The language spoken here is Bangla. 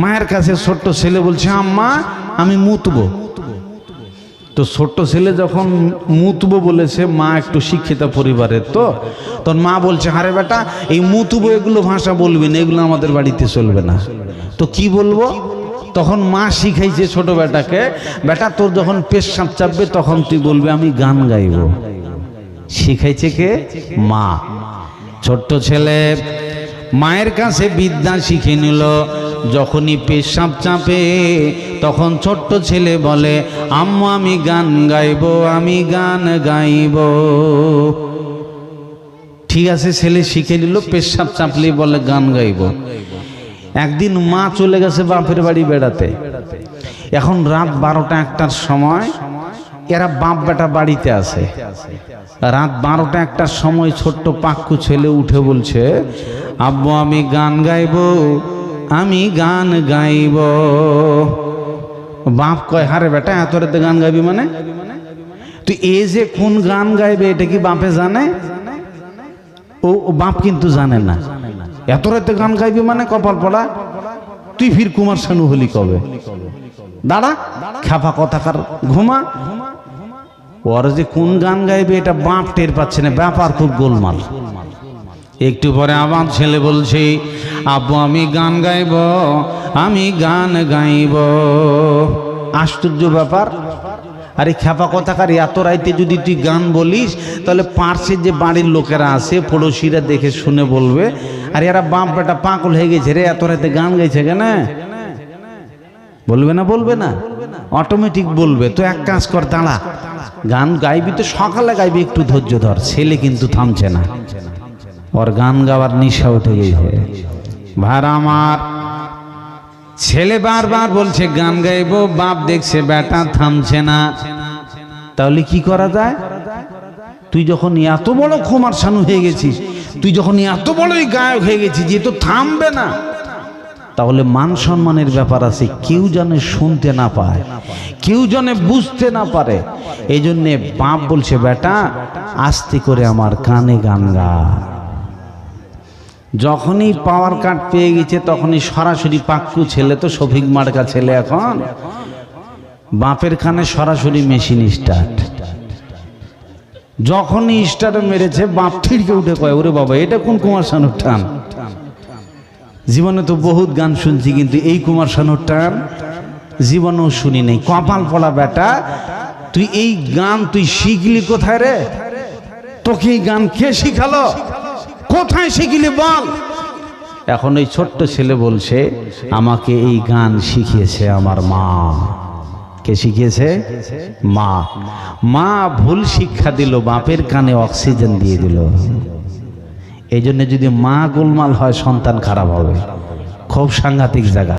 মায়ের কাছে ছোট্ট ছেলে বলছে, আম্মা আমি মুতবো। তো ছোট্ট ছেলে যখন মুতবো বলেছে, মা একটু শিক্ষিত পরিবারের, তো তখন মা বলছে, আরে বেটা এই মুতবো এগুলো ভাষা বলবি না, এগুলো আমাদের বাড়িতে চলবে না। তো কি বলবো? তখন মা শিখাইছে ছোট বেটাকে, বেটা তোর যখন পেশাব চাপবে তখন তুই বলবি আমি গান গাইব। শিখাইছে কে? মা। ছোট্ট ছেলে মায়ের কাছে বিদ্যা শিখে নিল। যখনই পেশাব চাপে তখন ছোট্ট ছেলে বলে, আম্মা আমি গান গাইব, আমি গান গাইব। ঠিক আছে, ছেলে শিখে নিল, পেশাব চাপলে বলে গান গাইব। একদিন মা চলে গেছে বাপের বাড়ি বেড়াতে। এখন রাত 12টা-1টার সময় এরা বাপ বেটা বাড়িতে আছে। রাত 12টা-1টার সময় ছোট্ট পাক্কু ছেলে উঠে বলছে, আব্বু আমি গান গাইব, আমি গান গাইব। বাপ কয়, হারে বেটা এত রাতে গান গাইবি মানে? তুই এই যে কোন গান গাইবে এটা কি বাপে জানে? ও বাপ কিন্তু জানে না। এত রাতে গান গাইবি মানে কপাল পড়া, তুই ফির কুমার শানু হলি কবে? দাঁড়া খেপা কথাকার, ঘুমা। ওর যে কোন গান গাইবে এটা বাপ টের পাচ্ছে না, ব্যাপার খুব গোলমাল। একটু পরে আবার ছেলে বলছে, আব্বু আমি গান গাইব, আমি গান গাইব। আশ্চর্য ব্যাপার। আরে খেপা কথাকার, এত রাইতে যদি তুই গান বলিস তাহলে পার্শ্বের যে বাড়ির লোকেরা আছে পড়োশিরা দেখে শুনে বলবে, আর এরা বাপ বেটা পাগল হয়ে গেছে রে, এত রাতে গান গাইছে কেন? বলবে না? বলবে না? অটোমেটিক বলবে। তো এক কাজ কর, দাঁড়া, গান গাইবি তো সকালে গাইবি, একটু ধৈর্য ধর। ছেলে কিন্তু থামছে না, ওর গান গাওয়ার নেশা উঠে গেছে। ভাড়া আমার ছেলে বারবার বলছে গান গাইবো, বাপ দেখছে বেটা থামছে না। তাহলে কি করা যায়? তুই যখন এত বড় কুমার শানু হয়ে গেছিস, তুই যখন এত বড়ই গায়ক হয়ে গেছিস যে তো থামবে না, তাহলে মান সম্মানের ব্যাপার আছে। কেউ যেন শুনতে না পায়, কেউ যেন বুঝতে না পারে। এই জন্যে বাপ বলছে, বেটা আস্তে করে আমার কানে গান গা। যখনই পাওয়ার কার্ড পেয়ে গেছে তখনই সরাসরি পাক্কু ছেলে, তো শফিক মার্কা ছেলে, এখন বাপের কানে সরাসরি মেশিন স্টার্ট। যখনই স্টার্ট মেরেছে বাপ ঠিককে উঠে কয়, ওরে বাবা এটা কোন কুমার শানুর টান? জীবনে তো বহুত গান শুনছি, কিন্তু এই কুমার শানুর টান জীবনেও শুনি নাই। কপাল পড়া বেটা, তুই এই গান তুই শিখলি কোথায় রে? তোকে এই গান কে শিখালো? কোথায় শিখলি বল? এখন ওই ছোট্ট ছেলে বলছে, আমাকে এই গান শিখিয়েছে আমার মা। কে শিখিয়েছে? মা। মা ভুল শিক্ষা দিল, বাপের কানে অক্সিজেন দিয়ে দিল। এই জন্য যদি মা গোলমাল হয় সন্তান খারাপ হবে। খুব সাংঘাতিক জায়গা।